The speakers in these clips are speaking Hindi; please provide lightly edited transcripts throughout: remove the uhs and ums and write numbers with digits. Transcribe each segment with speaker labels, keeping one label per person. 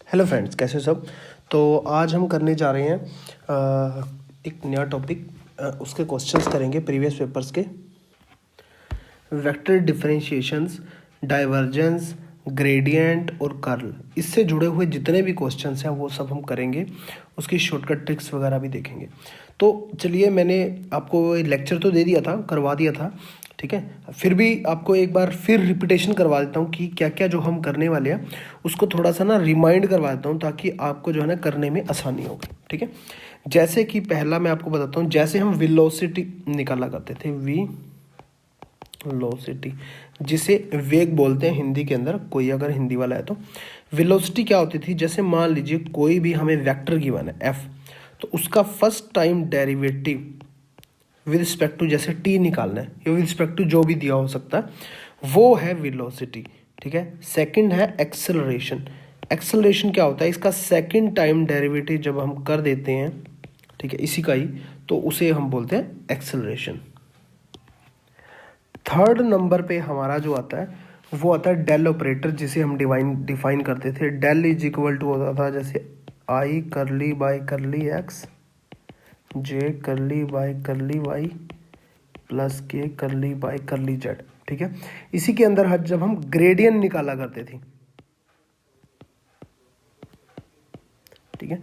Speaker 1: हेलो फ्रेंड्स, कैसे हो सब। तो आज हम करने जा रहे हैं एक नया टॉपिक। उसके क्वेश्चंस करेंगे प्रीवियस पेपर्स के। वेक्टर डिफरेंशिएशंस, डाइवर्जेंस, ग्रेडियंट और कर्ल, इससे जुड़े हुए जितने भी क्वेश्चंस हैं वो सब हम करेंगे। उसकी शॉर्टकट ट्रिक्स वगैरह भी देखेंगे। तो चलिए, मैंने आपको लेक्चर तो दे दिया था, करवा दिया था, ठीक है। फिर भी आपको एक बार फिर रिपीटेशन करवा देता हूँ कि क्या क्या जो हम करने वाले हैं उसको थोड़ा सा ना रिमाइंड करवा देता हूँ, ताकि आपको जो है ना करने में आसानी होगी, ठीक है। जैसे कि पहला मैं आपको बताता हूँ, जैसे हम वेलोसिटी निकाला करते थे, वेलोसिटी, जिसे वेग बोलते हैं हिंदी के अंदर, कोई अगर हिंदी वाला है तो। वेलोसिटी क्या होती थी, जैसे मान लीजिए कोई भी हमें वेक्टर गिवन है एफ, तो उसका first time derivative with respect to, जैसे टी निकालना है या विद रिस्पेक्ट टू जो भी दिया हो सकता है, वो है वेलोसिटी, ठीक है। सेकंड है एक्सेलरेशन। एक्सेलरेशन क्या होता है, इसका सेकंड टाइम डेरिवेटिव जब हम कर देते हैं, ठीक है, इसी का ही, तो उसे हम बोलते हैं एक्सेलरेशन। थर्ड नंबर पे हमारा जो आता है वो आता है डेल ऑपरेटर, जिसे हम डिफाइन करते थे। डेल इज इक्वल टू होता था जैसे आई करली by curly x, J curly by curly Y plus के करली बाय करली जेड, ठीक है। इसी के अंदर जब हम ग्रेडियंट निकाला करते थे, ठीक है,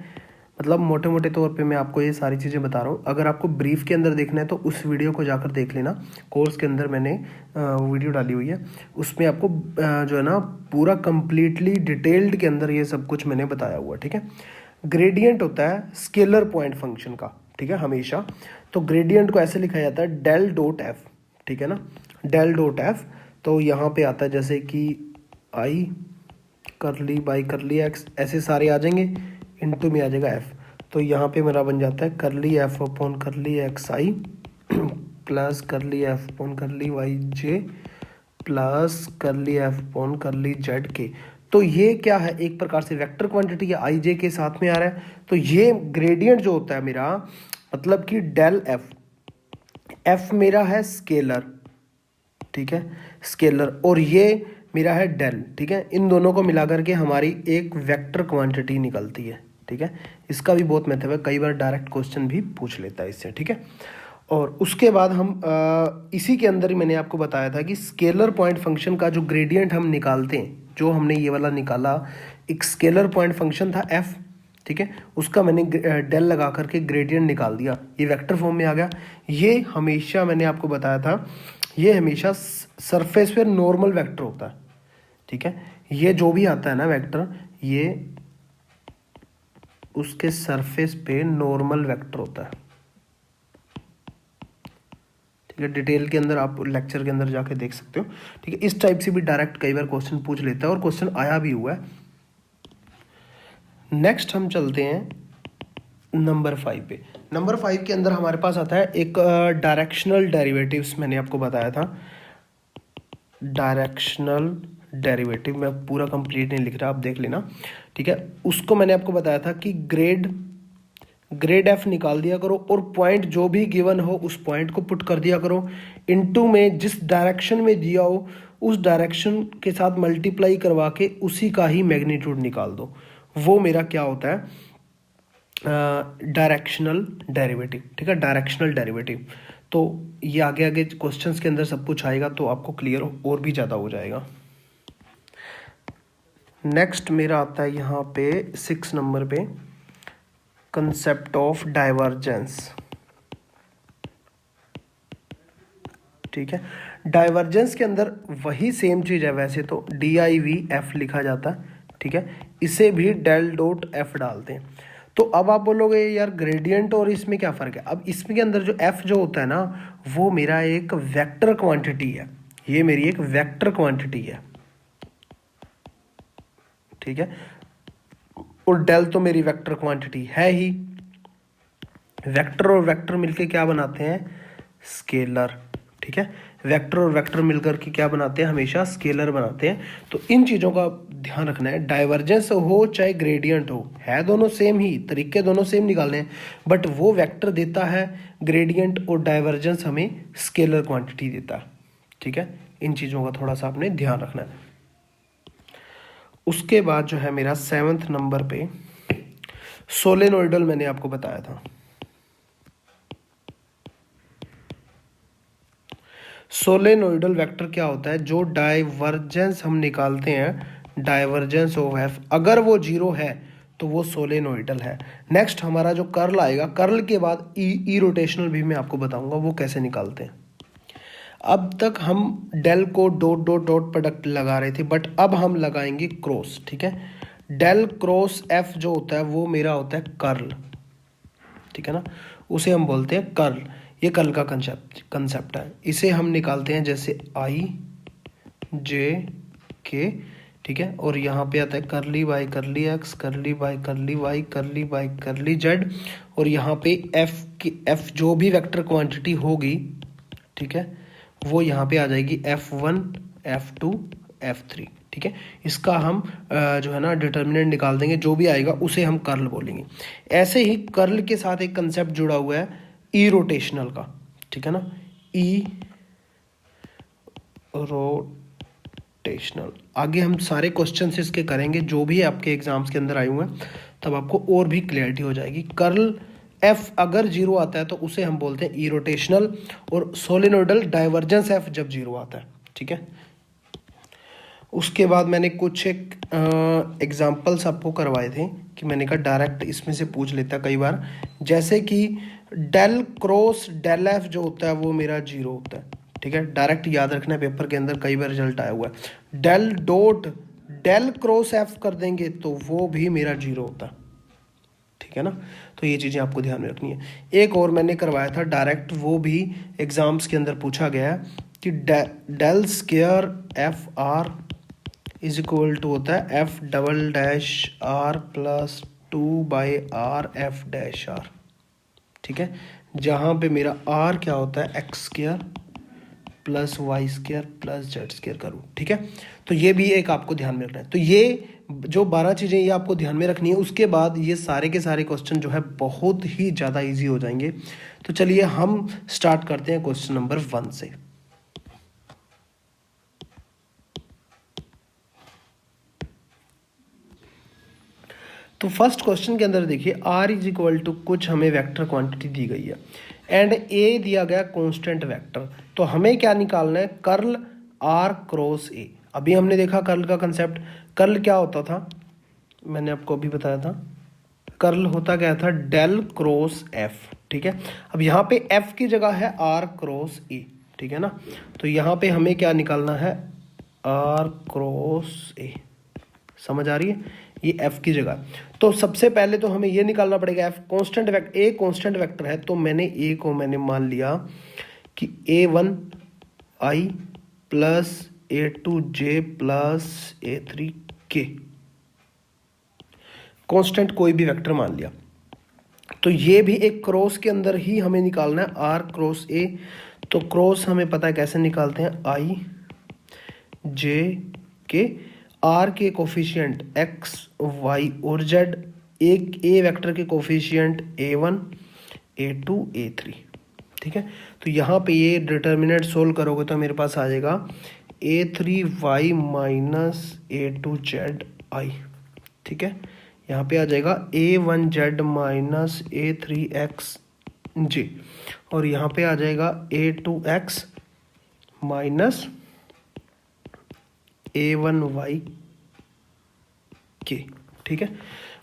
Speaker 1: मतलब मोटे मोटे तौर पे मैं आपको ये सारी चीज़ें बता रहा हूँ। अगर आपको ब्रीफ के अंदर देखना है तो उस वीडियो को जाकर देख लेना, कोर्स के अंदर मैंने वीडियो डाली हुई है, उसमें आपको जो है ना पूरा कंप्लीटली डिटेल्ड के अंदर ये सब कुछ मैंने बताया हुआ, ठीक है। ग्रेडियंट होता है स्केलर पॉइंट फंक्शन का, ठीक है, हमेशा। तो ग्रेडियंट को ऐसे लिखा जाता है डेल डॉट एफ, ठीक है ना, डेल डॉट एफ। तो यहाँ पे आता है जैसे कि आई करली बाई करली एक्स, ऐसे सारे आ जाएंगे, इनटू में आ जाएगा एफ। तो यहाँ पे मेरा बन जाता है curly f upon curly x आई plus curly f upon curly Y j plus curly f upon curly z k. तो ये क्या है, एक प्रकार से वेक्टर क्वांटिटी या आई जे के साथ में आ रहा है। तो ये ग्रेडियंट जो होता है मेरा, मतलब कि डेल एफ, एफ मेरा है स्केलर, ठीक है, स्केलर, और ये मेरा है डेल, ठीक है। इन दोनों को मिला करके हमारी एक वेक्टर क्वांटिटी निकलती है, ठीक है। इसका भी बहुत महत्व है, कई बार डायरेक्ट क्वेश्चन भी पूछ लेता है इससे, ठीक है। और उसके बाद हम इसी के अंदर ही मैंने आपको बताया था कि स्केलर पॉइंट फंक्शन का जो ग्रेडियंट हम निकालते हैं, जो हमने ये वाला निकाला, एक स्केलर पॉइंट फंक्शन था एफ, ठीक है, उसका मैंने डेल लगा करके ग्रेडियंट निकाल दिया, ये वेक्टर फॉर्म में आ गया। ये हमेशा मैंने आपको बताया था, ये हमेशा सरफेस पे नॉर्मल वेक्टर होता है, ठीक है। ये जो भी आता है ना वेक्टर, ये उसके सरफेस पे नॉर्मल वेक्टर होता है, ठीक है। डिटेल के अंदर आप लेक्चर के अंदर जाके देख सकते हो, ठीक है। इस टाइप से भी डायरेक्ट कई बार क्वेश्चन पूछ लेता है, और क्वेश्चन आया भी हुआ है। नेक्स्ट हम चलते हैं नंबर 5 पे। नंबर 5 के अंदर हमारे पास आता है एक डायरेक्शनल डेरिवेटिव्स, मैंने आपको बताया था डायरेक्शनल डेरिवेटिव, मैं पूरा कंप्लीट नहीं लिख रहा, आप देख लेना, ठीक है। उसको मैंने आपको बताया था कि ग्रेड एफ निकाल दिया करो, और पॉइंट जो भी गिवन हो उस पॉइंट को पुट कर दिया करो, इनटू में जिस डायरेक्शन में दिया हो उस डायरेक्शन के साथ मल्टीप्लाई करवा के उसी का ही मैग्नीट्यूड निकाल दो। वो मेरा क्या होता है, डायरेक्शनल डेरिवेटिव, ठीक है, डायरेक्शनल डेरिवेटिव। तो ये आगे आगे क्वेश्चंस के अंदर सब कुछ आएगा, तो आपको क्लियर और भी ज़्यादा हो जाएगा। नेक्स्ट मेरा आता है यहाँ पे 6 नंबर पे, कंसेप्ट ऑफ डाइवर्जेंस, ठीक है। डाइवर्जेंस के अंदर वही सेम चीज़ है, वैसे तो DIV लिखा जाता है, ठीक है, इसे भी डेल डॉट एफ डालते हैं। तो अब आप बोलोगे यार ग्रेडियंट और इसमें क्या फ़र्क है। अब इसमें के अंदर जो एफ जो होता है ना, वो मेरा एक वेक्टर क्वांटिटी है, ये मेरी एक वेक्टर क्वांटिटी है, ठीक है। और डेल तो मेरी वेक्टर क्वांटिटी है ही। वेक्टर और वेक्टर मिलके क्या बनाते हैं, स्केलर, ठीक है। वेक्टर और वेक्टर मिलकर के क्या बनाते हैं, हमेशा स्केलर बनाते हैं। तो इन चीज़ों का ध्यान रखना है, डाइवर्जेंस हो चाहे ग्रेडियंट हो, है दोनों सेम ही, तरीके दोनों सेम निकालने हैं, बट वो वेक्टर देता है ग्रेडियंट, और डाइवर्जेंस हमें स्केलर क्वांटिटी देता है, ठीक है। इन चीज़ों का थोड़ा सा आपने ध्यान रखना है। उसके बाद जो है मेरा 7th नंबर पे सोलेनोइडल मैंने आपको बताया था। सोलेनोइडल वेक्टर क्या होता है? जो डाइवर्जेंस हम निकालते हैं, डाइवर्जेंस ऑफ एफ, अगर वो जीरो है तो वो सोलेनोइडल है। नेक्स्ट हमारा जो कर्ल आएगा, कर्ल के बाद ई रोटेशनल भी मैं आपको बताऊंगा वो कैसे निकालते हैं। अब तक हम del co dot dot dot product लगा रहे थे, बट अब हम लगाएंगे क्रॉस। ठीक है, डेल क्रॉस एफ जो होता है वो मेरा होता है कर्ल। ठीक है ना, उसे हम बोलते हैं कर्ल। ये कर्ल का कंसेप्ट है। इसे हम निकालते हैं जैसे आई जे के। ठीक है, और यहाँ पे आता है करली बाई करली एक्स, करली बाई करली वाई, करली बाई करली जेड, और यहाँ पे एफ की एफ जो भी वेक्टर क्वांटिटी होगी, ठीक है, वो यहाँ पे आ जाएगी F1 F2 F3। ठीक है, इसका हम जो है ना डिटर्मिनेंट निकाल देंगे, जो भी आएगा उसे हम कर्ल बोलेंगे। ऐसे ही कर्ल के साथ एक कंसेप्ट जुड़ा हुआ है ई रोटेशनल का। ठीक है ना, ई रोटेशनल। आगे हम सारे क्वेश्चन इसके करेंगे जो भी आपके एग्जाम्स के अंदर आए हुए हैं, तब आपको और भी क्लियरिटी हो जाएगी। कर्ल एफ अगर जीरो आता है तो उसे हम बोलते हैं ई रोटेशनल, और सोलेनोइडल डाइवर्जेंस एफ जब जीरो आता है। ठीक है, उसके बाद मैंने कुछ एक एग्जाम्पल्स आपको करवाए थे कि मैंने कहा डायरेक्ट इसमें से पूछ लेता कई बार, जैसे कि डेल क्रॉस डेल एफ जो होता है वो मेरा जीरो होता है। ठीक है, डायरेक्ट याद रखना, पेपर के अंदर कई बार रिजल्ट आया हुआ है। Del dot del cross F कर देंगे तो वो भी मेरा जीरो होता है। ठीक है ना, तो ये चीज़ें आपको ध्यान में रखनी है। एक और मैंने करवाया था डायरेक्ट, वो भी एग्जाम्स के अंदर पूछा गया है कि del square F R is equal to होता है F double dash R plus 2/r(f')। ठीक है, जहाँ पे मेरा r क्या होता है X square plus Y square plus Z square करूँ। ठीक है, तो ये भी एक आपको ध्यान में रखना है। तो ये जो 12 चीज़ें ये आपको ध्यान में रखनी है। उसके बाद ये सारे के सारे क्वेश्चन जो है बहुत ही ज़्यादा इजी हो जाएंगे। तो चलिए हम स्टार्ट करते हैं क्वेश्चन नंबर 1 से। तो फर्स्ट क्वेश्चन के अंदर देखिए, r इज इक्वल टू कुछ हमें वेक्टर क्वांटिटी दी गई है एंड a दिया गया कांस्टेंट वेक्टर। तो हमें क्या निकालना है? Curl r cross a। अभी हमने देखा कर्ल का कंसेप्ट। कर्ल क्या होता था, मैंने आपको अभी बताया था, कर्ल होता गया था डेल क्रॉस f। ठीक है, अब यहाँ पे f की जगह है r क्रॉस a। ठीक है ना, तो यहाँ पे हमें क्या निकालना है? r cross a। समझ आ रही है? ये f की जगह। तो सबसे पहले तो हमें ये निकालना पड़ेगा f constant vector, a constant vector है, तो मैंने a को मैंने मान लिया कि a1i plus a2j plus a3k, constant कोई भी वेक्टर मान लिया। तो ये भी एक क्रॉस के अंदर ही हमें निकालना है r क्रॉस a। तो क्रॉस हमें पता है कैसे निकालते हैं, i j के r के कोफिशिएंट x y और z, एक a वेक्टर के कोफिशिएंट a1 a2 a3। ठीक है, तो यहाँ पे ये डिटर्मिनेंट सोल्व करोगे तो मेरे पास आ जाएगा a3y माइनस a2zi। ठीक है, यहाँ पे आ जाएगा a1z माइनस a3xj, और यहाँ पे आ जाएगा a2x माइनस a1y के। ठीक है,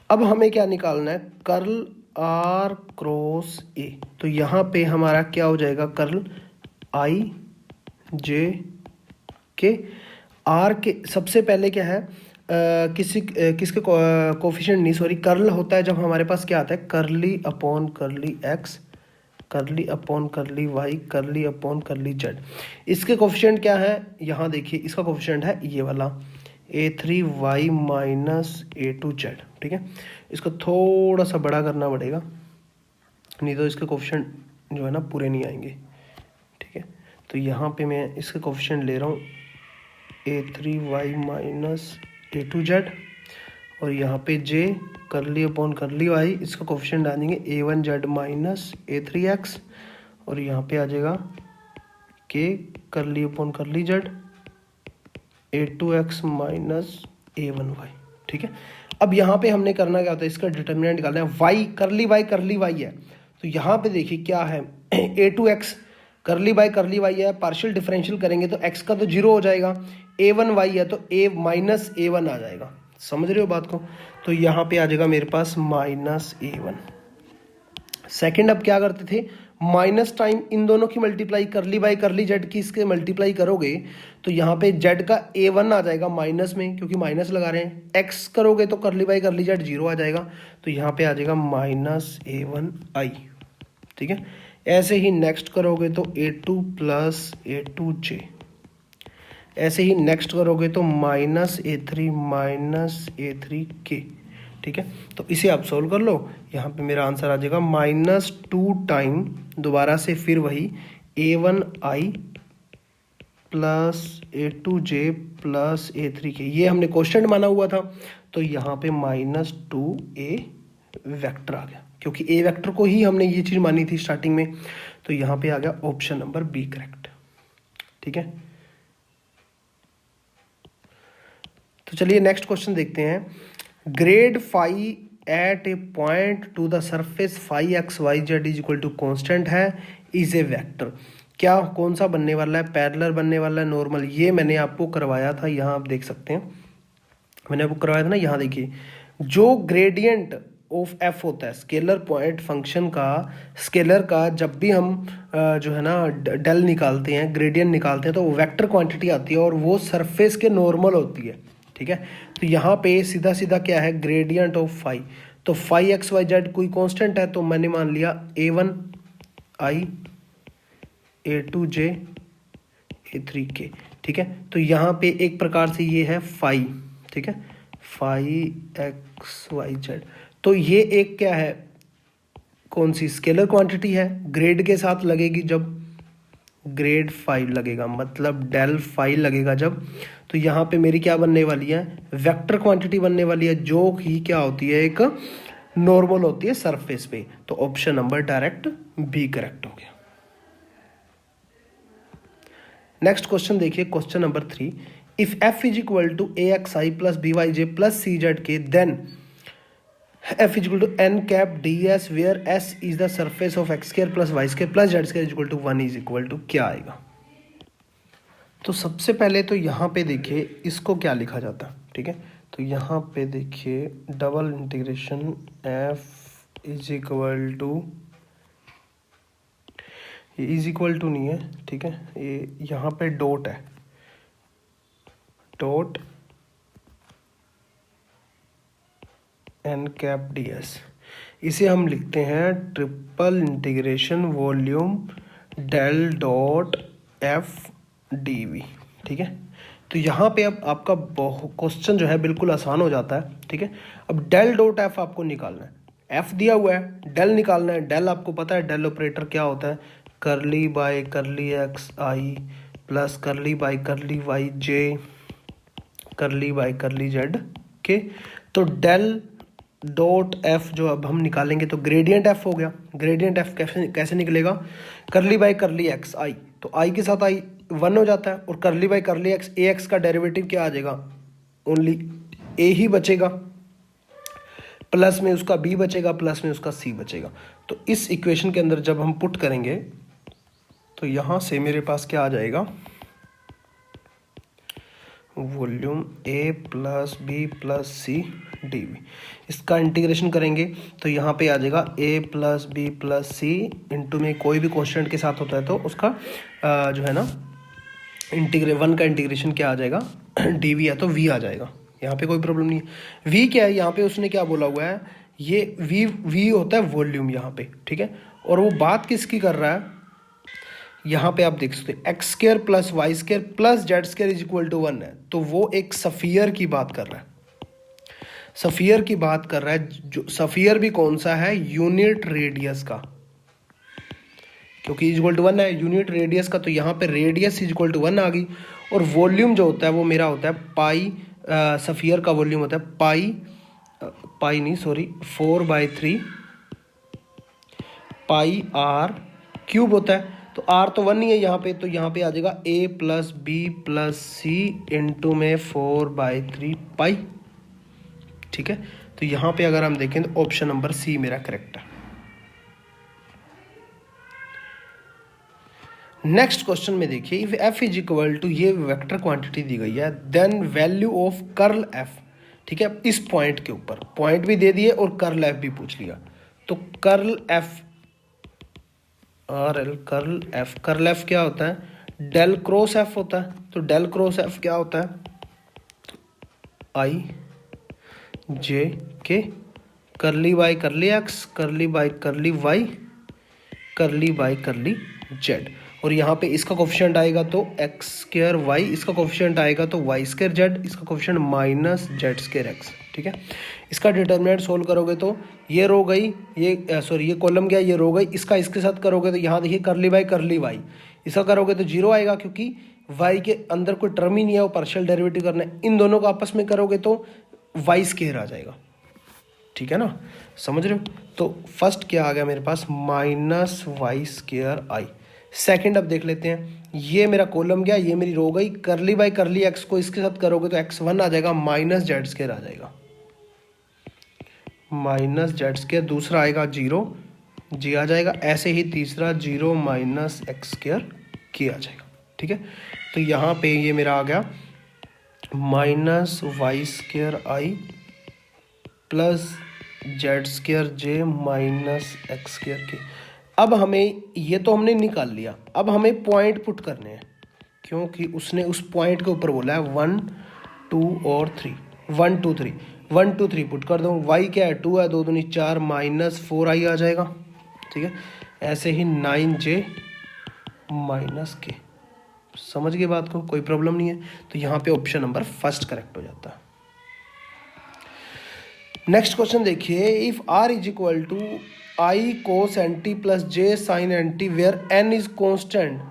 Speaker 1: अब हमें क्या निकालना है? Curl r cross a। तो यहाँ पे हमारा क्या हो जाएगा? कर्ल i j के r के, सबसे पहले क्या है, किसके कोफिशिएंट नहीं, सॉरी, कर्ल होता है जब हमारे पास क्या आता है, करली अपॉन करली x, करली अपॉन करली y, करली अपॉन करली z। इसके कोफिशिएंट क्या है? यहाँ देखिए, इसका कोफिशिएंट है ये वाला a3y माइनस a2z। ठीक है, इसको थोड़ा सा बड़ा करना पड़ेगा, नहीं तो इसके कोफिशिएंट जो है ना पूरे नहीं आएंगे। ठीक है, तो यहाँ पे मैं इसके कोफिशिएंट ले रहा हूँ a3y माइनस a2z, और यहाँ पे j करली अपॉन करली y, इसका कोफिशिएंट आ जाएंगे a1z माइनस a3x, और यहाँ पे आ जाएगा k करली अपॉन करली z a2x माइनस a1y, ठीक है। अब यहाँ पे हमने करना क्या होता है, इसका डिटर्मिनेंट निकालना है। y करली y है, तो यहाँ पे देखिए क्या है a2x करली y है, पार्शियल डिफरेंशियल करेंगे तो x का तो 0 हो जाएगा, a1y है तो a माइनस a1 आ जाएगा। समझ रहे हो बात को? तो यहाँ पे आ जाएगा मेरे पास माइनस a1। सेकेंड अब क्या करते थे, माइनस टाइम इन दोनों की मल्टीप्लाई करली जेड की इसके मल्टीप्लाई करोगे तो यहाँ पे जेड का a1 आ जाएगा माइनस में, क्योंकि माइनस लगा रहे हैं। x करोगे तो करली जेड 0 आ जाएगा, तो यहाँ पे आ जाएगा माइनस a1i, ठीक है। ऐसे ही नेक्स्ट करोगे तो a2 प्लस a2j, ऐसे ही नेक्स्ट करोगे तो माइनस a3k, ठीक है। तो इसे आप सोल्व कर लो, यहाँ पे मेरा आंसर आ जाएगा -2 टाइम दोबारा से फिर वही a1i plus a2j plus a3k, ये हमने क्वेश्चन माना हुआ था, तो यहाँ पे -2a वेक्टर आ गया, क्योंकि a वेक्टर को ही हमने ये चीज़ मानी थी स्टार्टिंग में। तो यहाँ पे आ गया ऑप्शन नंबर बी करेक्ट, ठीक है। तो चलिए नेक्स्ट क्वेश्चन देखते हैं। Grad phi at a point to the surface phi X Y Z is equal to constant है, इज ए वेक्टर। क्या कौन सा बनने वाला है, पैरेलल बनने वाला है, नॉर्मल? ये मैंने आपको करवाया था, यहाँ आप देख सकते हैं, मैंने आपको करवाया था ना। यहाँ देखिए, जो ग्रेडियंट ऑफ एफ होता है स्केलर पॉइंट फंक्शन का, स्केलर का, जब भी हम जो है ना डेल निकालते हैं, ग्रेडियंट निकालते हैं, तो वो वेक्टर क्वांटिटी आती है और वो सरफेस के नॉर्मल होती है, ठीक है। तो यहाँ पे सीधा सीधा क्या है, ग्रेडियंट ऑफ फाई, तो फाई एक्स वाई जेड कोई कांस्टेंट है, तो मैंने मान लिया a1i a2j a3k, ठीक है। तो यहाँ पे एक प्रकार से ये है फाई, ठीक है, फाई एक्स वाई जेड। तो ये एक क्या है, कौन सी स्केलर क्वांटिटी है, ग्रेड के साथ लगेगी जब ग्रेड फाई लगेगा, मतलब डेल फाई लगेगा जब, तो यहाँ पे मेरी क्या बनने वाली है, वेक्टर क्वांटिटी बनने वाली है, जो कि क्या होती है, एक नॉर्मल होती है सरफेस पे। तो option number direct B correct हो गया। नेक्स्ट क्वेश्चन देखिए, question number 3, if f is equal to axi plus byj plus czk, then f is equal to n cap ds where s is the surface of x square plus y square plus z square is equal to 1 is equal to क्या आएगा। तो सबसे पहले तो यहाँ पे देखिए इसको क्या लिखा जाता है, ठीक है। तो यहाँ पे देखिए double integration f is equal to, ये इज इक्वल टू नहीं है, ठीक है, ये यहाँ पे डॉट है, dot N cap D S, इसे हम लिखते हैं triple integration volume del dot F D V, ठीक है। तो यहाँ पे अब आपका क्वेश्चन जो है बिल्कुल आसान हो जाता है, ठीक है। अब डेल डॉट एफ आपको निकालना है, एफ दिया हुआ है, डेल निकालना है। डेल आपको पता है, डेल ऑपरेटर क्या होता है, curly by curly x I plus curly by curly Y J curly by curly z k. तो डेल डॉट एफ जो अब हम निकालेंगे तो ग्रेडियंट एफ हो गया। ग्रेडियंट एफ कैसे निकलेगा, करली बाय करली एक्स आई, तो आई के साथ आई 1 हो जाता है, और करली by curly x, A x का डेरिवेटिव क्या आ जाएगा, ओनली ए ही बचेगा, प्लस में उसका बी बचेगा, प्लस में उसका सी बचेगा। तो इस इक्वेशन के अंदर जब हम पुट करेंगे तो यहाँ से मेरे पास क्या आ जाएगा, volume A plus B plus C D V. इसका इंटीग्रेशन करेंगे तो यहाँ पे आ जाएगा A plus B plus C into में कोई भी कॉन्स्टेंट के साथ होता है तो उसका जो है ना वन का इंटीग्रेशन क्या आ जाएगा, डी वी है तो वी आ जाएगा। यहाँ पे कोई प्रॉब्लम नहीं है। वी क्या है, यहाँ पे उसने क्या बोला हुआ है, ये वी होता है वॉल्यूम यहाँ पे, ठीक है। और वो बात किसकी कर रहा है, यहाँ पे आप देख सकते हैं X square plus Y square plus Z square is equal to 1 है, तो वो एक सफियर की बात कर रहा है, सफियर की बात कर रहा है। जो सफियर भी कौन सा है, यूनिट रेडियस का, क्योंकि इज इक्वल टू 1 है यूनिट रेडियस का, तो यहाँ पे रेडियस इज इक्वल टू 1 आ गई। और वॉल्यूम जो होता है वो मेरा होता है पाई, सफियर का वॉल्यूम होता है पाई नहीं सॉरी 4/3 पाई आर क्यूब होता है। तो आर तो 1 ही है यहाँ पे, तो यहाँ पे आ जाएगा a plus B plus C into में 4/3 पाई। ठीक है, तो यहाँ पे अगर हम देखें तो ऑप्शन नंबर सी मेरा करेक्ट है। नेक्स्ट क्वेश्चन में देखिए, if f is equal to, ये वेक्टर क्वांटिटी दी गई है, then value of curl f। ठीक है, इस पॉइंट के ऊपर पॉइंट भी दे दिए और कर्ल f भी पूछ लिया, तो कर्ल f कर्ल f क्या होता है, डेल क्रॉस f होता है। तो डेल क्रॉस f क्या होता है, आई जे के करली बाई करली एक्स करली बाई करली वाई करली बाई करली जेड, और यहाँ पे इसका कोफिशिएंट आएगा तो एक्स स्क्वायर वाई, इसका कोफिशिएंट आएगा तो वाई स्क्वायर जेड, इसका coefficient minus Z square x. ठीक है, इसका डिटर्मिनेंट सोल्व करोगे तो ये रो गई, ये कॉलम गया, ये रो गई, इसका इसके साथ करोगे तो यहाँ देखिए करली बाई करली वाई, इसका करोगे तो जीरो आएगा क्योंकि वाई के अंदर कोई टर्म ही नहीं है, वो पार्शियल डेरिवेटिव करना है। इन दोनों को आपस में करोगे तो वाई स्क्वायर आ जाएगा। ठीक है ना, समझ रहे हो। तो फर्स्ट क्या आ गया मेरे पास, माइनस वाई स्क्वायर आई। सेकंड अब देख लेते हैं, ये मेरा कॉलम गया, ये मेरी रो गई, करली बाई करली एक्स को इसके साथ करोगे तो x1 आ जाएगा, माइनस जेड स्क्वायर आ जाएगा, माइनस जेड स्क्वायर। दूसरा आएगा जीरो, जी आ जाएगा, ऐसे ही तीसरा जीरो माइनस एक्स स्क्वायर के आ जाएगा। ठीक है, तो यहाँ पे ये मेरा आ गया माइनस वाई स्क्वायर आई प्लस जेड स्क्वायर जे माइनस एक्स स्क्वायर के। अब हमें ये तो हमने निकाल लिया, अब हमें पॉइंट पुट करने हैं, क्योंकि उसने उस पॉइंट के ऊपर बोला है 1 2 और 3, 1 2 3, 1 2 3 पुट कर दो। वाई क्या है, 2 है, 2 दूनी 4 माइनस 4 आई आ जाएगा। ठीक है, ऐसे ही 9j माइनस के। समझ गए बात को, कोई प्रॉब्लम नहीं है। तो यहाँ पे ऑप्शन नंबर फर्स्ट करेक्ट हो जाता है। नेक्स्ट क्वेश्चन देखिए, if R is equal to I cos N T plus J sign N T where N is constant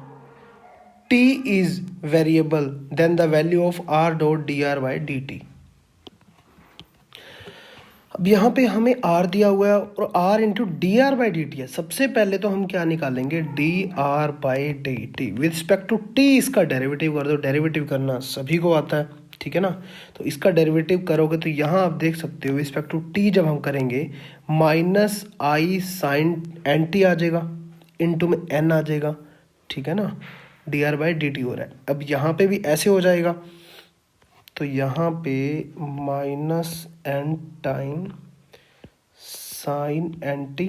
Speaker 1: T is variable, then the value of R dot D R by D T. अब यहाँ पे हमें r दिया हुआ है और r into D R by D T है। सबसे पहले तो हम क्या निकालेंगे, D R by D T with respect to t, इसका डेरिवेटिव कर दो। डेरिवेटिव करना सभी को आता है, ठीक है ना। तो इसका डेरिवेटिव करोगे तो यहाँ आप देख सकते हो रिस्पेक्ट टू t जब हम करेंगे माइनस आई साइन एन टी आ जाएगा, इंटू में n आ जाएगा, ठीक है ना। D R by D T हो रहा है। अब यहाँ पे भी ऐसे हो जाएगा, तो यहाँ पे minus N time sine N T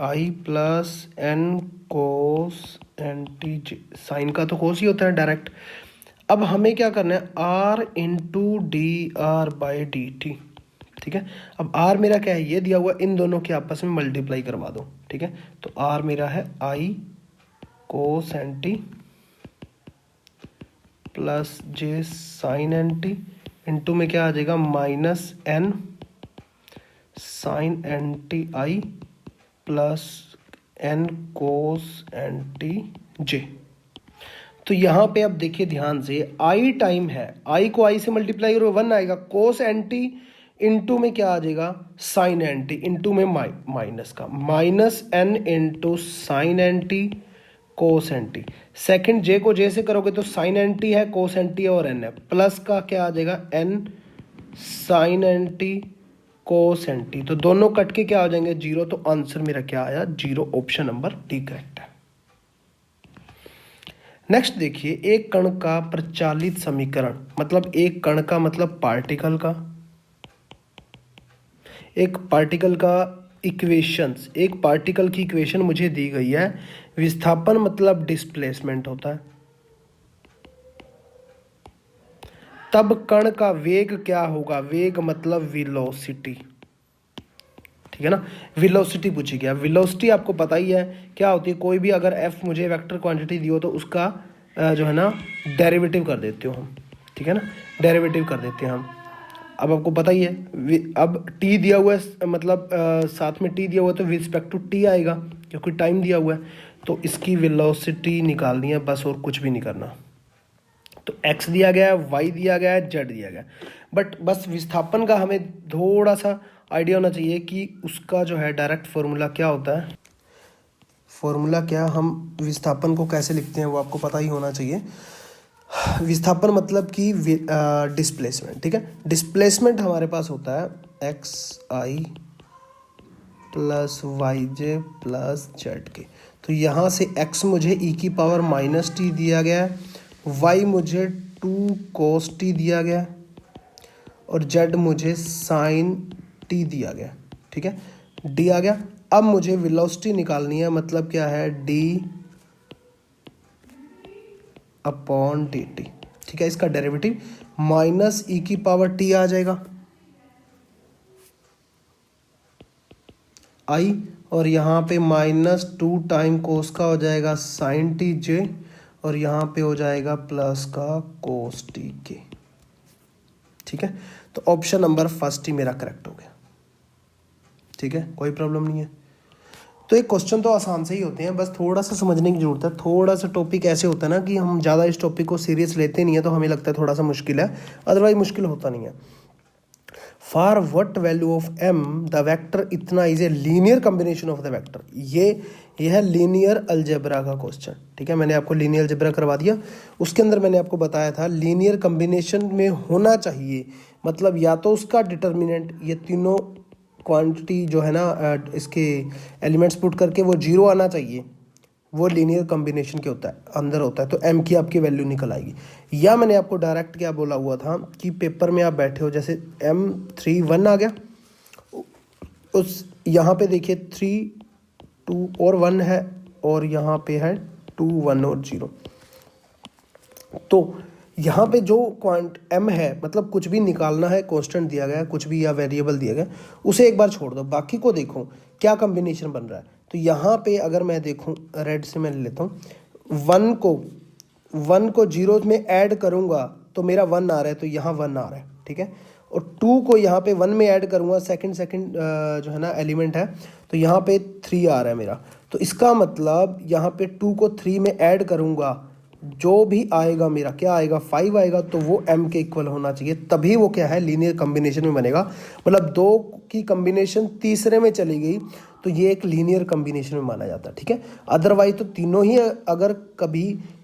Speaker 1: I plus N cos N T J, sine का तो कोस ही होता है डायरेक्ट। अब हमें क्या करना है, R into D R by D T, ठीक है। अब आर मेरा क्या है, ये दिया हुआ, इन दोनों के आपस में मल्टीप्लाई करवा दो, ठीक है। तो आर मेरा है i cos N T plus J sign N t, into में क्या आ जाएगा minus n sin N T I plus N cos N T j. तो यहाँ पे अब देखिए ध्यान से, आई टाइम है, आई को आई से मल्टीप्लाई करो 1 आएगा, कोस एन टी इंटू में क्या आ जाएगा साइन एन टी, इंटू में माइनस का minus n into sin N t cos N t. Second j को जे से करोगे तो साइन एन टी है, कोस एन टी है और एन है, प्लस का क्या आ जाएगा N sin N t cos N T. तो दोनों कट के क्या आ जाएंगे जीरो। तो आंसर मेरा क्या आया, zero. Option number D correct है। नेक्स्ट देखिए, एक कण का प्रचालित समीकरण, मतलब एक कण का मतलब पार्टिकल का, एक पार्टिकल का इक्वेशंस, एक पार्टिकल की इक्वेशन मुझे दी गई है। विस्थापन मतलब डिस्प्लेसमेंट होता है, तब कण का वेग क्या होगा, वेग मतलब वेलोसिटी, ठीक है ना। वेलोसिटी पूछी गया। वेलोसिटी आपको पता ही है क्या होती है, कोई भी अगर एफ मुझे वेक्टर क्वांटिटी दी हो तो उसका जो है ना डेरिवेटिव कर देते हो हम, ठीक है ना, डेरिवेटिव कर देते हैं हम। अब आपको पता ही है, अब टी दिया हुआ है, मतलब साथ में टी दिया हुआ है तो विद रिस्पेक्ट टू टी आएगा क्योंकि टाइम दिया हुआ है। तो इसकी वेलोसिटी निकालनी है बस, और कुछ भी नहीं करना। तो x दिया गया है, y दिया गया है, z दिया गया है, बट बस विस्थापन का हमें थोड़ा सा आइडिया होना चाहिए कि उसका जो है डायरेक्ट फॉर्मूला क्या होता है। फॉर्मूला क्या, हम विस्थापन को कैसे लिखते हैं वो आपको पता ही होना चाहिए। विस्थापन मतलब कि डिस्प्लेसमेंट, ठीक है। डिस्प्लेसमेंट हमारे पास होता है एक्स आई plus Y j plus Z k. तो यहाँ से x मुझे e की पावर माइनस टी दिया गया है, y मुझे 2 cos t दिया गया है और z मुझे sin t दिया गया, ठीक है। d आ गया। अब मुझे वेलोसिटी निकालनी है, मतलब क्या है d अपॉन डी टी, ठीक है। इसका डेरिवेटिव माइनस e की पावर t आ जाएगा i, और यहाँ पे -2 टाइम कोस का हो जाएगा साइन टी जे, और यहाँ पे हो जाएगा प्लस का कोस टी के, ठीक है। तो ऑप्शन नंबर फर्स्ट ही मेरा करेक्ट हो गया, ठीक है, कोई प्रॉब्लम नहीं है। तो एक क्वेश्चन तो आसान से ही होते हैं, बस थोड़ा सा समझने की जरूरत है। थोड़ा सा टॉपिक ऐसे होता है ना कि हम ज़्यादा इस टॉपिक को सीरियस लेते नहीं है, तो हमें लगता है थोड़ा सा मुश्किल है, अदरवाइज मुश्किल होता नहीं है। For what value of m the vector इतना is a linear combination of the vector. ये है लीनियर अलजेब्रा का क्वेश्चन, ठीक है। मैंने आपको लीनियर अलजेब्रा करवा दिया, उसके अंदर मैंने आपको बताया था लीनियर कॉम्बिनेशन में होना चाहिए, मतलब या तो उसका डिटर्मिनेंट, ये तीनों क्वांटिटी जो है ना इसके एलिमेंट्स पुट करके वो 0 आना चाहिए, वो लीनियर कॉम्बिनेशन के होता है, अंदर होता है, तो m की आपकी वैल्यू निकल आएगी। या मैंने आपको डायरेक्ट क्या बोला हुआ था कि पेपर में आप बैठे हो, जैसे m3 1 आ गया, उस यहाँ पे देखिए 3 2 और 1 है, और यहाँ पे है 2 1 और 0। तो यहाँ पे जो क्वांट m है, मतलब कुछ भी निकालना है, कांस्टेंट दिया गया है, कुछ भी या वेरिएबल दिया गया, उसे एक बार छोड़ दो, बाकी को देखो क्या कॉम्बिनेशन बन रहा है। तो यहाँ पे अगर मैं देखूँ, रेड से मैं लेता हूँ, 1 को 0 में ऐड करूँगा तो मेरा 1 आ रहा है, तो यहाँ 1 आ रहा है, ठीक है। और 2 को यहाँ पे 1 में ऐड करूँगा, सेकंड जो है ना एलिमेंट है, तो यहाँ पे 3 आ रहा है मेरा। तो इसका मतलब यहाँ पे 2 को 3 में ऐड करूँगा, जो भी आएगा मेरा क्या आएगा, 5 आएगा, तो वो m के इक्वल होना चाहिए, तभी वो क्या है लीनियर कॉम्बिनेशन में बनेगा। मतलब 2 की कॉम्बिनेशन तीसरे में चली गई तो ये एक लीनियर कॉम्बिनेशन में माना जाता है, ठीक है। अदरवाइज तो तीनों ही अगर कभी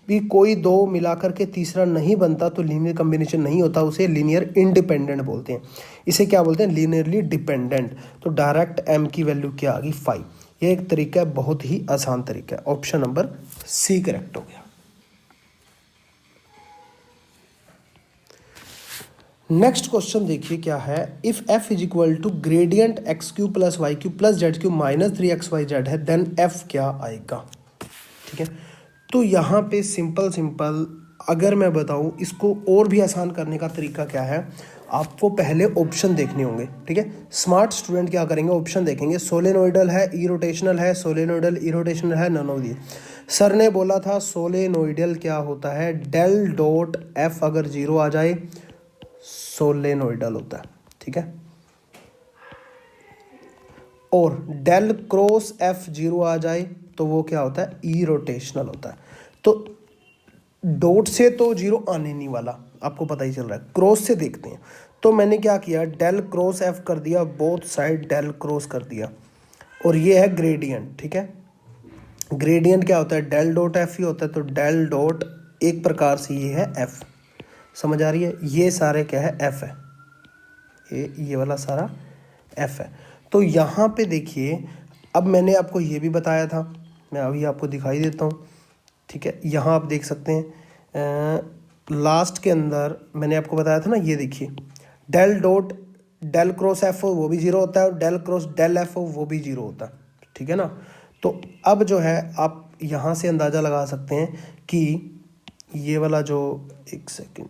Speaker 1: भी कोई 2 मिलाकर के तीसरा नहीं बनता तो लीनियर कॉम्बिनेशन नहीं होता, उसे लीनियर इंडिपेंडेंट बोलते हैं। इसे क्या बोलते हैं, लीनियरली डिपेंडेंट। तो डायरेक्ट m की वैल्यू क्या आ गई 5। ये एक तरीका है, बहुत ही आसान तरीका है। ऑप्शन नंबर सी करेक्ट हो गया। नेक्स्ट क्वेश्चन देखिए क्या है, if f is equal to gradient X cube plus Y cube plus Z cube minus 3xyz है, देन f क्या आएगा, ठीक है। तो यहाँ पे सिंपल अगर मैं बताऊँ इसको और भी आसान करने का तरीका क्या है, आपको पहले ऑप्शन देखने होंगे, ठीक है। स्मार्ट स्टूडेंट क्या करेंगे, ऑप्शन देखेंगे, सोलेनोइडल है, इरोटेशनल है, सोलेनोइडल इरोटेशनल है, नन ऑफ दी। सर ने बोला था सोलेनोइडल क्या होता है, डेल डॉट f अगर 0 आ जाए सोलेनोइडल होता है, ठीक है। और डेल क्रॉस f 0 आ जाए तो वो क्या होता है, ई रोटेशनल होता है। तो डॉट से तो 0 आने नहीं वाला, आपको पता ही चल रहा है, क्रॉस से देखते हैं। तो मैंने क्या किया, डेल क्रॉस f कर दिया, बोथ साइड डेल क्रॉस कर दिया, और ये है ग्रेडियंट, ठीक है। ग्रेडियंट क्या होता है, डेल डॉट f ही होता है, तो डेल डॉट एक प्रकार से ये है f, समझ आ रही है। ये सारे क्या है, f है, ये वाला सारा f है। तो यहाँ पे देखिए, अब मैंने आपको ये भी बताया था, मैं अभी आपको दिखाई देता हूँ, ठीक है। यहाँ आप देख सकते हैं लास्ट के अंदर मैंने आपको बताया था ना, ये देखिए del dot del cross f हो वो भी 0 होता है, और डेल क्रॉस डेल f हो वो भी 0 होता है, ठीक है ना। तो अब जो है आप यहाँ से अंदाज़ा लगा सकते हैं कि ये वाला जो, एक सेकेंड,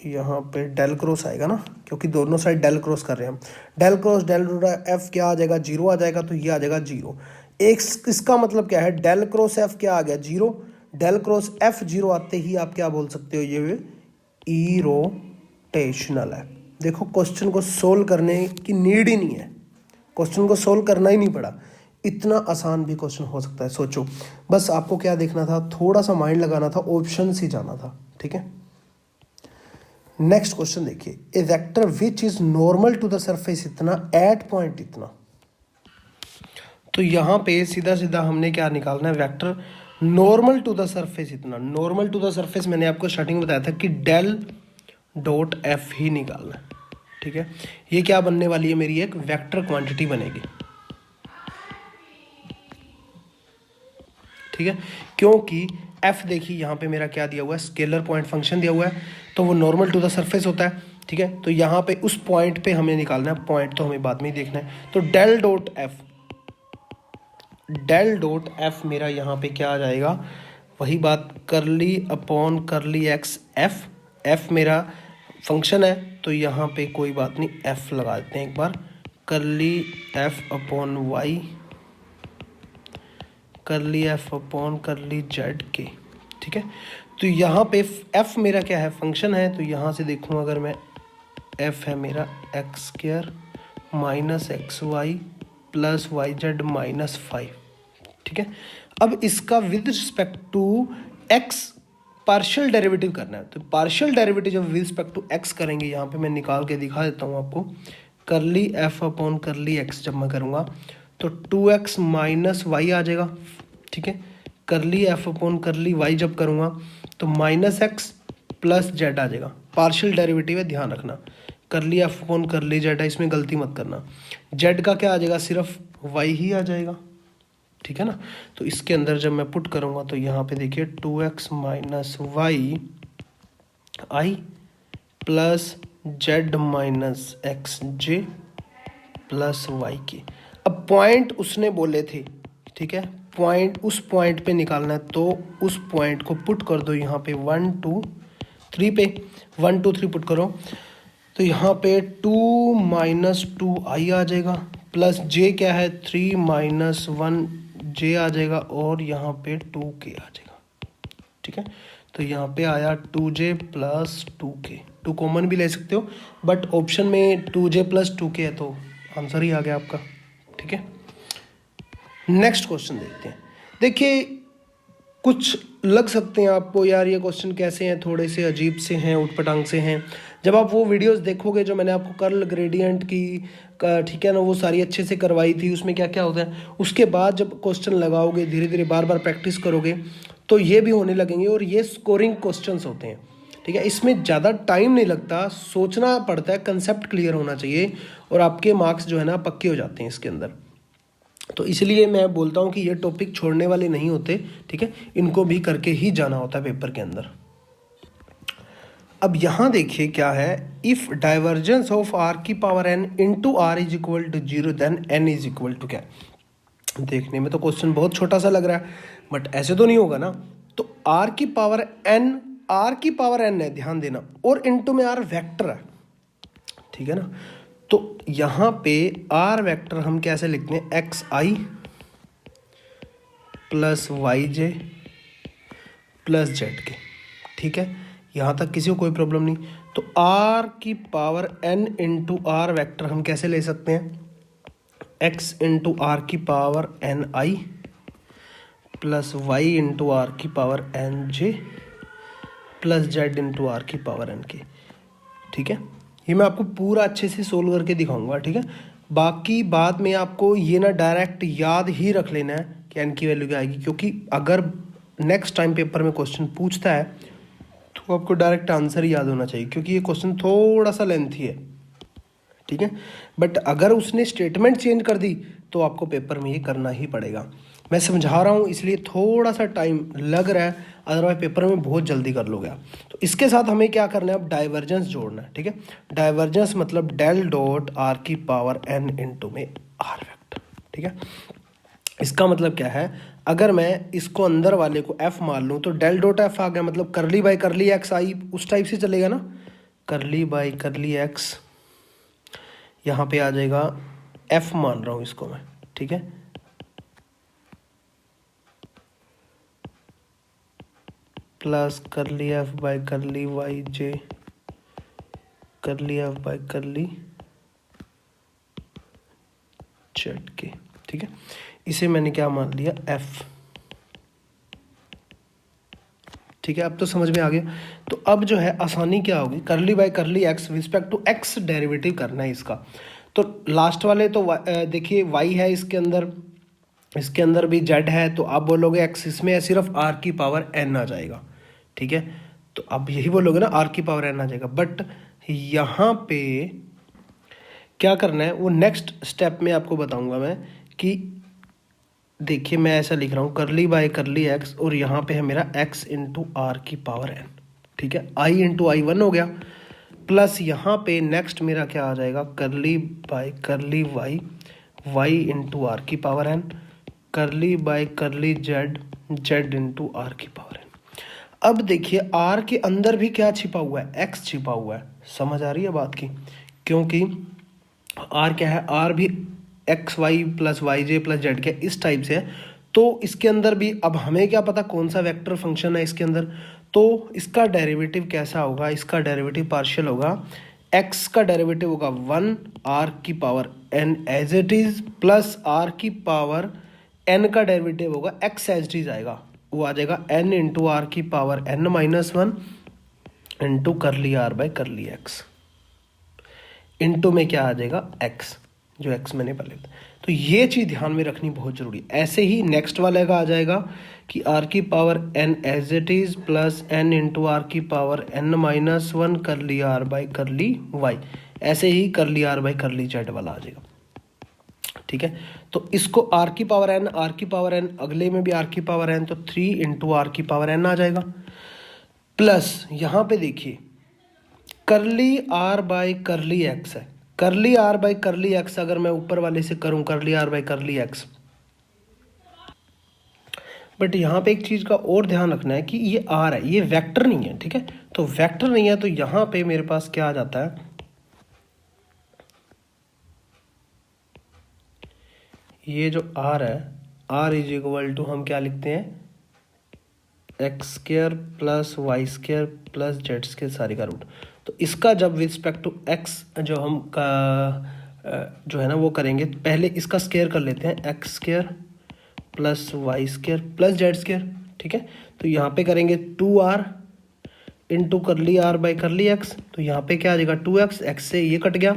Speaker 1: यहाँ पे डेल क्रॉस आएगा ना, क्योंकि दोनों साइड डेल क्रॉस कर रहे हैं हम, del cross del dot f क्या आ जाएगा, 0 आ जाएगा, तो ये आ जाएगा 0। एक इसका मतलब क्या है, डेल क्रॉस f क्या आ गया 0, डेल क्रॉस f 0 आते ही आप क्या बोल सकते हो, ये इरोटेशनल है। देखो क्वेश्चन को सोल्व करने की नीड ही नहीं है, क्वेश्चन को सोल्व करना ही नहीं पड़ा, इतना आसान भी क्वेश्चन हो सकता है। सोचो, बस आपको क्या देखना था, थोड़ा सा माइंड लगाना था, ऑप्शन से जाना था, ठीक है। नेक्स्ट क्वेश्चन देखिए, a vector which is normal to the surface इतना एट पॉइंट इतना। तो यहाँ पे सीधा सीधा हमने क्या निकालना है, vector normal to the surface. इतना नॉर्मल टू द सरफेस मैंने आपको स्टार्टिंग में बताया था कि डेल डॉट एफ ही निकालना है, ठीक है। ये क्या बनने वाली है, मेरी एक वेक्टर क्वांटिटी बनेगी, ठीक है। क्योंकि एफ देखिए यहाँ पे मेरा क्या दिया हुआ है, स्केलर पॉइंट फंक्शन दिया हुआ है, तो वो नॉर्मल टू द सरफेस होता है, ठीक है। तो यहाँ पे उस पॉइंट पे हमें निकालना है, पॉइंट तो हमें बाद में ही देखना है। तो डेल डॉट एफ मेरा यहाँ पे क्या आ जाएगा, वही बात, करली अपॉन करली एक्स। एफ मेरा फंक्शन है, तो यहाँ पे कोई बात नहीं, एफ लगा देते हैं एक बार, करली एफ अपॉन वाई, करली एफ अपॉन करली जेड के, ठीक है। तो यहाँ पे एफ मेरा क्या है, फंक्शन है। तो यहाँ से देखूँ अगर मैं, एफ है मेरा X square minus X Y plus Y Z minus 5, ठीक है। अब इसका with respect to X partial derivative करना है। तो पार्शियल डेरिवेटिव जब विद रिस्पेक्ट टू एक्स करेंगे, यहाँ पे मैं निकाल के दिखा देता हूँ आपको, करली एफ अपॉन करली एक्स जब मैं करूँगा तो 2x माइनस वाई आ जाएगा, ठीक है। Curly f upon curly Y जब करूँगा तो माइनस एक्स प्लस जेड आ जाएगा। पार्शियल डेरिवेटिव है, ध्यान रखना, करली एफ अपॉन करली जेड है, इसमें गलती मत करना। जेड का क्या आ जाएगा, सिर्फ वाई ही आ जाएगा, ठीक है ना। तो इसके अंदर जब मैं पुट करूँगा तो यहाँ पे देखिए 2x माइनस वाई आई प्लस जेड माइनस एक्स जे प्लस वाई के। अब पॉइंट उसने बोले थे, ठीक है, पॉइंट उस पॉइंट पे निकालना है, तो उस पॉइंट को पुट कर दो यहाँ पे 1 2 3 पे, 1 2 3 पुट करो, तो यहाँ पे 2 माइनस 2 आई आ जाएगा, प्लस जे क्या है 3 माइनस 1 जे आ जाएगा, और यहाँ पे 2k आ जाएगा, ठीक है। तो यहाँ पे आया 2j प्लस 2k, 2 कॉमन भी ले सकते हो, बट ऑप्शन में 2j प्लस 2k है तो आंसर ही आ गया आपका, ठीक है। नेक्स्ट क्वेश्चन देखते हैं। देखिए कुछ लग सकते हैं आपको, यार ये क्वेश्चन कैसे हैं, थोड़े से अजीब से हैं, उटपटांग से हैं। जब आप वो वीडियोस देखोगे जो मैंने आपको कर्ल ग्रेडियंट की, ठीक है ना, वो सारी अच्छे से करवाई थी, उसमें क्या क्या होता है, उसके बाद जब क्वेश्चन लगाओगे, धीरे धीरे बार बार प्रैक्टिस करोगे, तो ये भी होने लगेंगे। और ये स्कोरिंग क्वेश्चंस होते हैं, ठीक है। इसमें ज़्यादा टाइम नहीं लगता, सोचना पड़ता है, कंसेप्ट क्लियर होना चाहिए, और आपके मार्क्स जो है ना पक्के हो जाते हैं इसके अंदर। तो इसलिए मैं बोलता हूँ कि ये टॉपिक छोड़ने वाले नहीं होते, ठीक है, इनको भी करके ही जाना होता है पेपर के अंदर। अब यहाँ देखिए क्या है, इफ़ डाइवर्जेंस ऑफ आर की power N into R is equal to 0 then N is equal to क्या। देखने में तो क्वेश्चन बहुत छोटा सा लग रहा है, बट ऐसे तो नहीं होगा ना। तो आर की पावर एन है, ध्यान देना, और इंटू में आर वेक्टर है, ठीक है ना। तो यहाँ पे आर वेक्टर हम कैसे लिखते हैं, एक्स आई plus Y j plus Z के, ठीक है। यहाँ तक किसी को कोई प्रॉब्लम नहीं। तो आर की power N into r vector हम कैसे ले सकते हैं, एक्स इंटू आर की power n i plus y into are की power n j plus z into are की पावर एन के, ठीक है। ये मैं आपको पूरा अच्छे से सोल्व करके दिखाऊंगा, ठीक है। बाकी बाद में आपको ये ना डायरेक्ट याद ही रख लेना है कि एन की वैल्यू क्या आएगी, क्योंकि अगर नेक्स्ट टाइम पेपर में क्वेश्चन पूछता है तो आपको डायरेक्ट आंसर ही याद होना चाहिए, क्योंकि ये क्वेश्चन थोड़ा सा लेंथी है, ठीक है। बट अगर उसने स्टेटमेंट चेंज कर दी तो आपको पेपर में ये करना ही पड़ेगा। मैं समझा रहा हूँ इसलिए थोड़ा सा टाइम लग रहा है, अदरवाइज पेपर में बहुत जल्दी कर लोगे आप। तो इसके साथ हमें क्या करना है, अब डाइवर्जेंस जोड़ना है, ठीक है। डाइवर्जेंस मतलब डेल डॉट आर की पावर एन इंटू में आर वेक्टर, ठीक है। इसका मतलब क्या है, अगर मैं इसको अंदर वाले को एफ मान लूँ तो डेल डॉट एफ आ गया, मतलब करली बाई करली एक्स आई, उस टाइप से चलेगा ना, करली बाई करली एक्स, यहाँ पे आ जाएगा एफ मान रहा हूँ इसको मैं, ठीक है। Plus curly f by curly Y J curly f by करली जेड के, ठीक है। इसे मैंने क्या मान लिया, एफ, ठीक है। अब तो समझ में आ गया। तो अब जो है आसानी क्या होगी, curly by curly X respect to X derivative करना है इसका। तो लास्ट वाले तो देखिए वाई है इसके अंदर, इसके अंदर भी जेड है, तो आप बोलोगे एक्स इसमें है, सिर्फ आर की पावर एन आ जाएगा, ठीक है। तो आप यही बोलोगे ना, आर की पावर एन आ जाएगा। बट यहाँ पे क्या करना है वो नेक्स्ट स्टेप में आपको बताऊंगा मैं, कि देखिए मैं ऐसा लिख रहा हूँ करली बाय करली एक्स, और यहाँ पे है मेरा एक्स इंटू आर की पावर एन, ठीक है। आई इंटू आई 1 हो गया, प्लस यहाँ पे नेक्स्ट मेरा क्या आ जाएगा, curly by curly y, y into are की power n, curly by curly z, z into are की पावर एन। अब देखिए आर के अंदर भी क्या छिपा हुआ है, एक्स छिपा हुआ है, समझ आ रही है बात की, क्योंकि आर क्या है, आर भी x Y plus Y j plus Z के इस टाइप से है। तो इसके अंदर भी अब हमें क्या पता कौन सा वेक्टर फंक्शन है इसके अंदर, तो इसका डेरिवेटिव कैसा होगा, इसका डेरिवेटिव पार्शियल होगा, एक्स का डेरिवेटिव होगा 1 आर की power N as it is, plus R की पावर एन का डेरिवेटिव होगा एक्स एज इट इज आएगा, वो आ जाएगा एन इंटू आर की power N minus 1 into curly R by curly X, into में क्या आ जाएगा एक्स, जो एक्स मैंने पहले बताया। तो ये चीज़ ध्यान में रखनी बहुत जरूरी है। ऐसे ही नेक्स्ट वाले का आ जाएगा कि आर की power N as it is plus N into are की power N minus 1 curly R by curly Y, ऐसे ही करली आर बाई करली जेड वाला आ जाएगा, ठीक है। तो इसको आर की पावर एन, आर की पावर एन, अगले में भी आर की पावर एन, तो 3 इंटू आर की पावर एन आ जाएगा, प्लस यहाँ पे देखिए करली आर बाई करली एक्स है, करली आर बाई करली एक्स अगर मैं ऊपर वाले से करूं curly R by curly X, but यहाँ पे एक चीज़ का और ध्यान रखना है कि ये आर है, ये वेक्टर नहीं है, ठीक है। तो वेक्टर नहीं है तो यहाँ पे मेरे पास क्या आ जाता है, ये जो आर है, आर इज इक्वल टू हम क्या लिखते हैं, X square plus Y square plus Z square सारी का रूट। तो इसका जब रिस्पेक्ट टू एक्स जो हम का जो है ना वो करेंगे, पहले इसका स्क्वायर कर लेते हैं, X square plus Y square plus Z square, ठीक है। तो यहाँ पे करेंगे 2r into curly R by curly x, तो यहाँ पे क्या आ जाएगा 2x, एक्स से ये कट गया,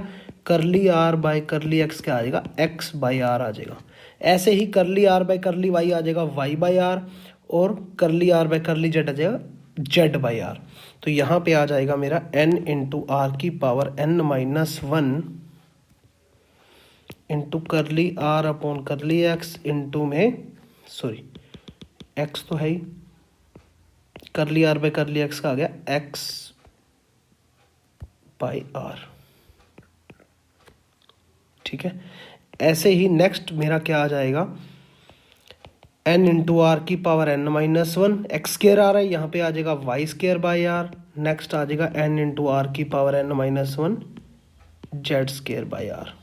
Speaker 1: करली आर बाई करली एक्स क्या आ जाएगा, एक्स बाई आर आ जाएगा। ऐसे ही करली आर बाई करली वाई आ जाएगा वाई बाई आर, और करली आर बाई करली जेड आ जाएगा जेड बाई आर। तो यहाँ पे आ जाएगा मेरा n इंटू आर की power n minus 1 into curly are upon curly X into में, सॉरी x तो है ही, करली आर बाई करली एक्स का आ गया x बाई आर, ठीक है। ऐसे ही नेक्स्ट मेरा क्या आ जाएगा, n इंटू आर की power n minus 1, x square आ रहा है, यहाँ पे आ जाएगा y square by r, next आ जाएगा n इंटू आर की power n minus 1 z square by r,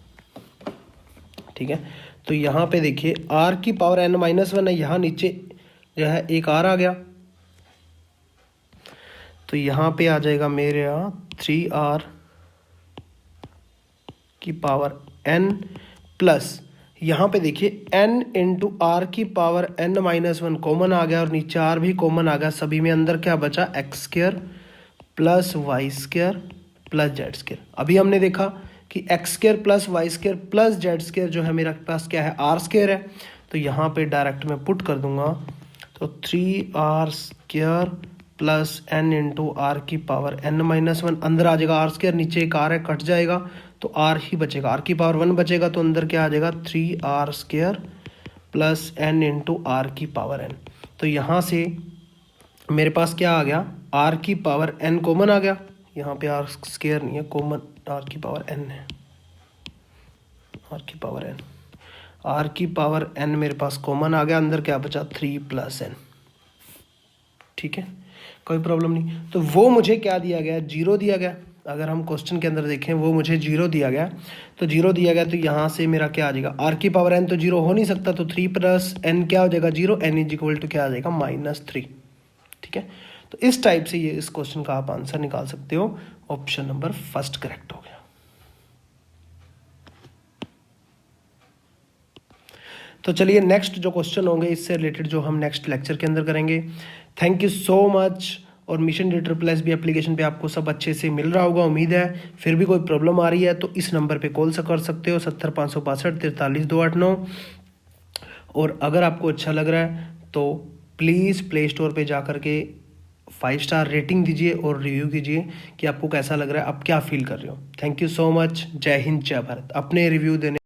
Speaker 1: ठीक है। तो यहाँ पे देखिए r की पावर n माइनस 1 है, यहाँ नीचे जो है एक r आ गया, तो यहाँ पे आ जाएगा मेरे यहाँ 3r की पावर n प्लस यहाँ पे देखिए n इंटू आर की पावर n माइनस 1 कॉमन आ गया, और नीचे r भी कॉमन आ गया, सभी में अंदर क्या बचा, X square plus Y square plus Z square. अभी हमने देखा कि X square plus Y square plus Z square जो है मेरे पास क्या है, आर स्क्र है, तो यहाँ पे डायरेक्ट मैं पुट कर दूंगा, तो 3r square plus n into are की पावर n माइनस 1, अंदर आ जाएगा आर स्क्र, नीचे एक r है कट जाएगा, तो r ही बचेगा, r की पावर 1 बचेगा, तो अंदर क्या आ जाएगा 3r square plus n into are की पावर n। तो यहाँ से मेरे पास क्या आ गया, r की पावर n कॉमन आ गया, यहाँ पे r स्क्र नहीं है, कॉमन r की पावर n है, r की पावर n, r की पावर n मेरे पास कॉमन आ गया, अंदर क्या बचा 3 प्लस n, ठीक है, कोई प्रॉब्लम नहीं। तो वो मुझे क्या दिया गया, 0 दिया गया, अगर हम क्वेश्चन के अंदर देखें वो मुझे 0 दिया गया, तो 0 दिया गया, तो यहाँ से मेरा क्या आ जाएगा, r की पावर n तो 0 हो नहीं सकता, तो 3 प्लस n क्या हो जाएगा 0, n इज इक्वल टू क्या आ जाएगा -3, ठीक है। तो इस टाइप से ये इस क्वेश्चन का आप आंसर निकाल सकते हो, ऑप्शन नंबर फर्स्ट करेक्ट हो गया। तो चलिए नेक्स्ट जो क्वेश्चन होंगे इससे रिलेटेड जो हम नेक्स्ट लेक्चर के अंदर करेंगे। Thank you so much. और मिशन DSSS भी एप्लीकेशन पे आपको सब अच्छे से मिल रहा होगा उम्मीद है। फिर भी कोई प्रॉब्लम आ रही है तो इस नंबर पे कॉल कर सकते हो 70 562 43 289। और अगर आपको अच्छा लग रहा है तो प्लीज़ प्ले स्टोर पे जा कर के 5 स्टार रेटिंग दीजिए और रिव्यू कीजिए कि आपको कैसा लग रहा है, आप क्या फील कर रहे हो। Thank you so much. जय हिंद, जय भारत। अपने रिव्यू देने